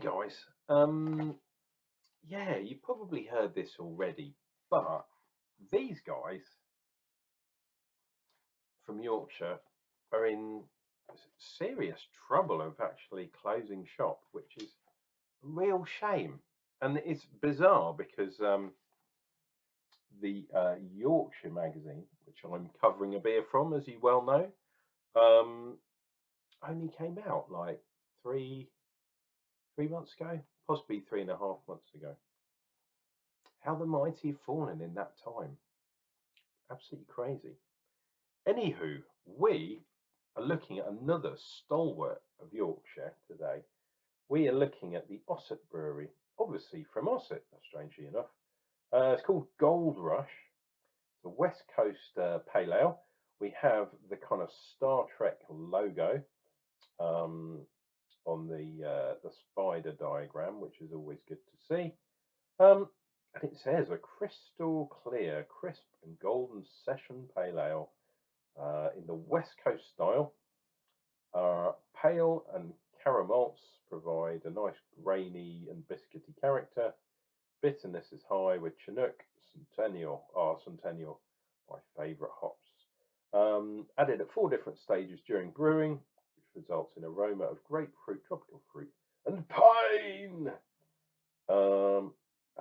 guys. Yeah, you probably heard this already, but these guys from Yorkshire are in serious trouble of actually closing shop, which is a real shame. And it's bizarre because the Yorkshire magazine, which I'm covering a beer from, as you well know, only came out like three months ago, possibly 3.5 months ago. How the mighty have fallen in that time. Absolutely crazy. Anywho, we are looking at another stalwart of Yorkshire today. We are looking at the Ossett Brewery, obviously from Ossett, strangely enough. It's called Gold Rush. It's a West Coast pale ale. We have the kind of Star Trek logo on the spider diagram, which is always good to see. And it says a crystal clear, crisp and golden session pale ale in the West Coast style. Pale and caramels provide a nice grainy and biscuity character. Bitterness is high with Chinook, Centennial, Centennial, my favourite hops. Added at 4 different stages during brewing, which results in aroma of grapefruit, tropical fruit, and pine.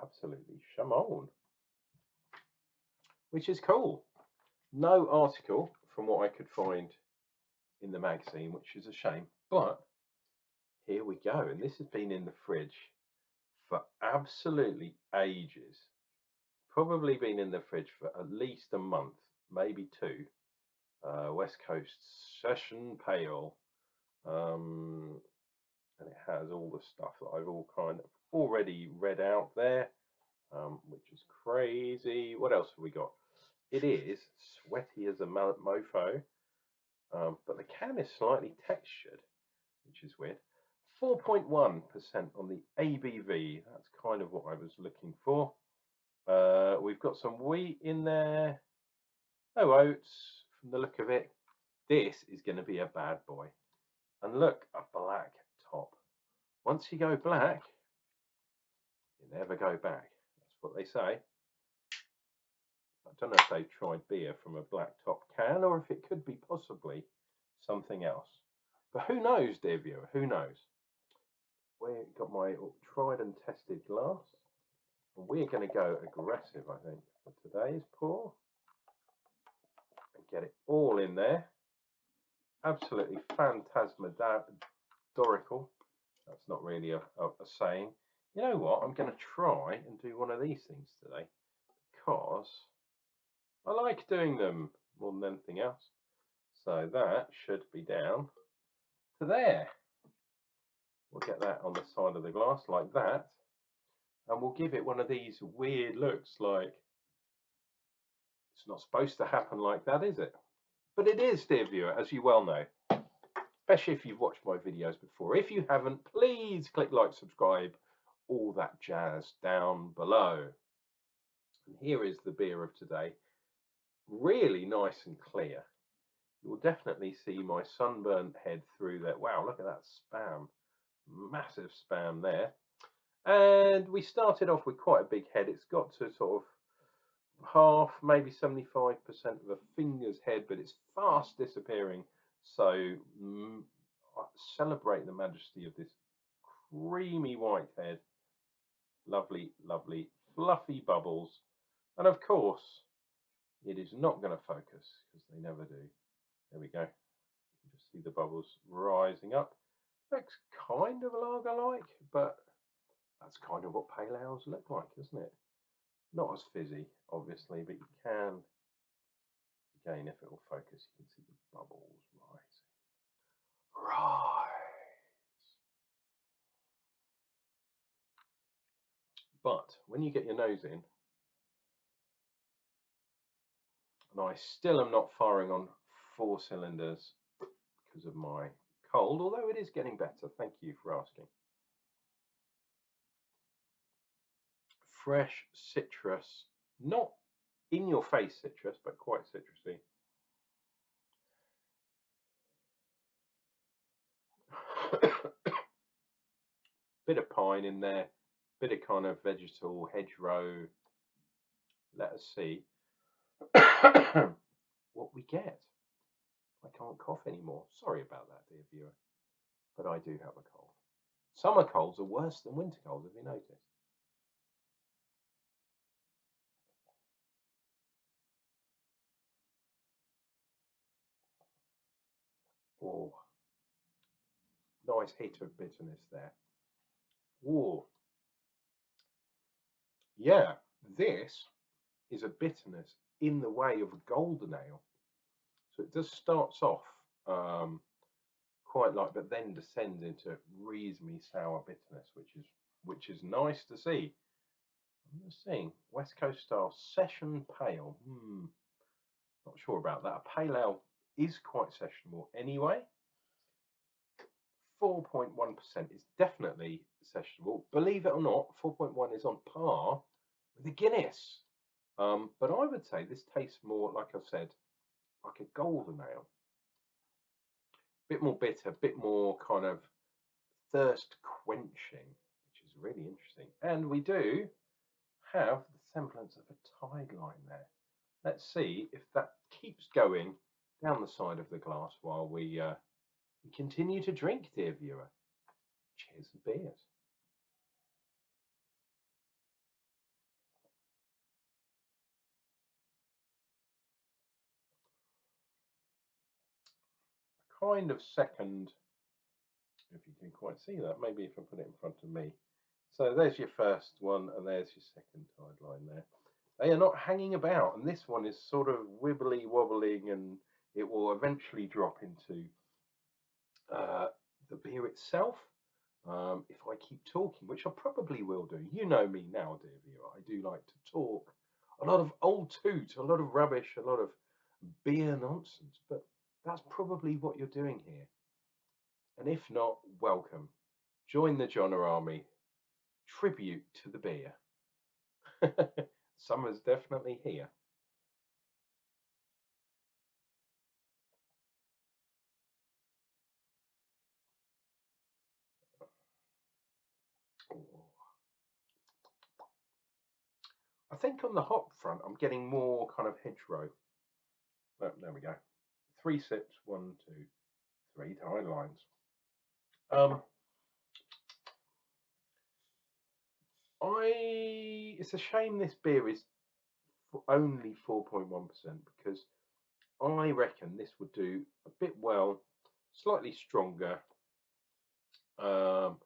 Absolutely chamon, which is cool. No article from what I could find in the magazine, which is a shame, but here we go. And this has been in the fridge for absolutely ages. Probably been in the fridge for at least a month, maybe 2. West Coast Session Pale. And it has all the stuff that I've all kind of already read out there, which is crazy. What else have we got? It is sweaty as a mofo, but the can is slightly textured, which is weird. 4.1% on the ABV. That's kind of what I was looking for. We've got some wheat in there. No oats from the look of it. This is going to be a bad boy. And look, a black top. Once you go black, you never go back. That's what they say. I don't know if they've tried beer from a black top can or if it could be possibly something else. But who knows, dear viewer? Who knows? We've got my tried and tested glass. And we're going to go aggressive, I think, for today's pour. And get it all in there. Absolutely phantasmagorical. That's not really a saying. You know what? I'm going to try and do one of these things today because I like doing them more than anything else. So that should be down to there. We'll get that on the side of the glass like that. And we'll give it one of these weird looks, like it's not supposed to happen like that, is it? But it is, dear viewer, as you well know, especially if you've watched my videos before. If you haven't, please click like, subscribe, all that jazz down below. And here is the beer of today. Really nice and clear. You'll definitely see my sunburnt head through that. Wow, look at that spam. Massive spam there. And we started off with quite a big head. It's got to sort of half, maybe 75% of a finger's head, but it's fast disappearing. So celebrate the majesty of this creamy white head. Lovely, lovely, fluffy bubbles. And of course, it is not going to focus because they never do. There we go. You just see the bubbles rising up. Looks kind of lager-like, but that's kind of what pale ales look like, isn't it? Not as fizzy, obviously, but you can, again, if it will focus, you can see the bubbles rising. Rise. But when you get your nose in, and I still am not firing on 4 cylinders because of my cold, although it is getting better. Thank you for asking. Fresh citrus, not in your face citrus, but quite citrusy. bit of pine in there, bit of kind of vegetal hedgerow. Let us see what we get. I can't cough anymore. Sorry about that, dear viewer, but I do have a cold. Summer colds are worse than winter colds, have you noticed? Oh, nice hit of bitterness there. Oh, yeah, this is a bitterness in the way of a golden ale. So it just starts off quite light, but then descends into reasonably sour bitterness, which is nice to see. I'm just seeing West Coast style session pale. Not sure about that. A pale ale is quite sessionable anyway. 4.1% is definitely sessionable. Believe it or not, 4.1 is on par with a Guinness. But I would say this tastes more, like I said, like a golden ale. Bit more bitter, bit more kind of thirst quenching, which is really interesting. And we do have the semblance of a tide line there. Let's see if that keeps going down the side of the glass while we continue to drink, dear viewer. Cheers and beers. Kind of second, if you can quite see that, maybe if I put it in front of me. So there's your first one, and there's your second tide line there. They are not hanging about, and this one is sort of wibbly wobbling, and it will eventually drop into the beer itself. If I keep talking, which I probably will do, you know me now, dear viewer, I do like to talk a lot of old toot, a lot of rubbish, a lot of beer nonsense, but that's probably what you're doing here. And if not, welcome. Join the Jonah Army. Tribute to the beer. Summer's definitely here. I think on the hop front, I'm getting more kind of hedgerow. Oh, there we go. 3 sips, 1, 2, 3 tide lines. It's a shame this beer is only 4.1% because I reckon this would do a bit well, slightly stronger, and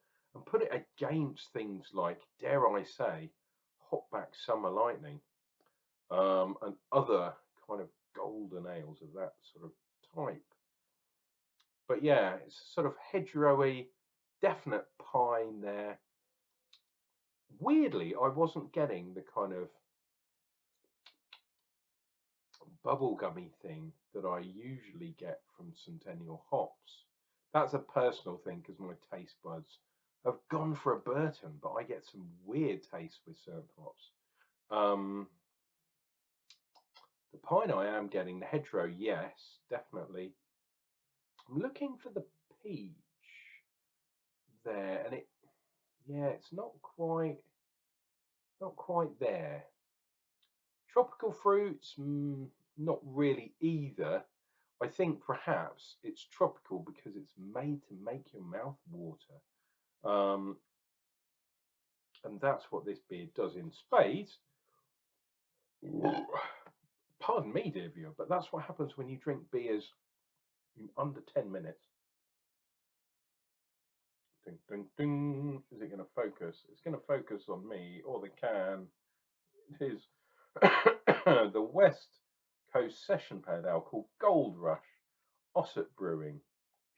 put it against things like, dare I say, Hopback Summer Lightning, and other kind of golden ales of that sort of type. But yeah, it's sort of hedgerowy, definite pine there. Weirdly, I wasn't getting the kind of bubblegummy thing that I usually get from Centennial hops. That's a personal thing because my taste buds have gone for a Burton, but I get some weird taste with certain hops. The pine I am getting, the hedgerow, yes, definitely. I'm looking for the peach there, and yeah, it's not quite there. Tropical fruits, not really either. I think perhaps it's tropical because it's made to make your mouth water. Um, and that's what this beer does in spades. Pardon me, dear viewer, but that's what happens when you drink beers in under 10 minutes. Ding, ding, ding. Is it going to focus? It's going to focus on me or the can. It is the West Coast Session Pale Ale called Gold Rush, Ossett Brewing.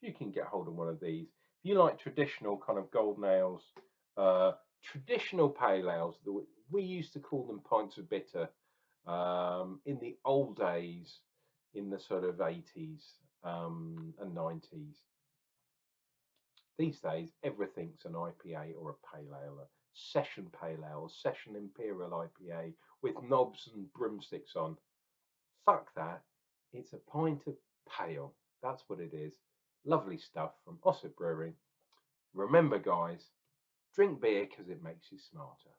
If you can get hold of one of these, if you like traditional kind of golden ales, traditional pale ales, we used to call them pints of bitter in the old days, in the sort of 80s and 90s. These days, everything's an IPA or a pale ale, a session pale ale, session imperial IPA with knobs and broomsticks on. Fuck that. It's a pint of pale. That's what it is. Lovely stuff from Ossett Brewery. Remember, guys, Drink beer because it makes you smarter.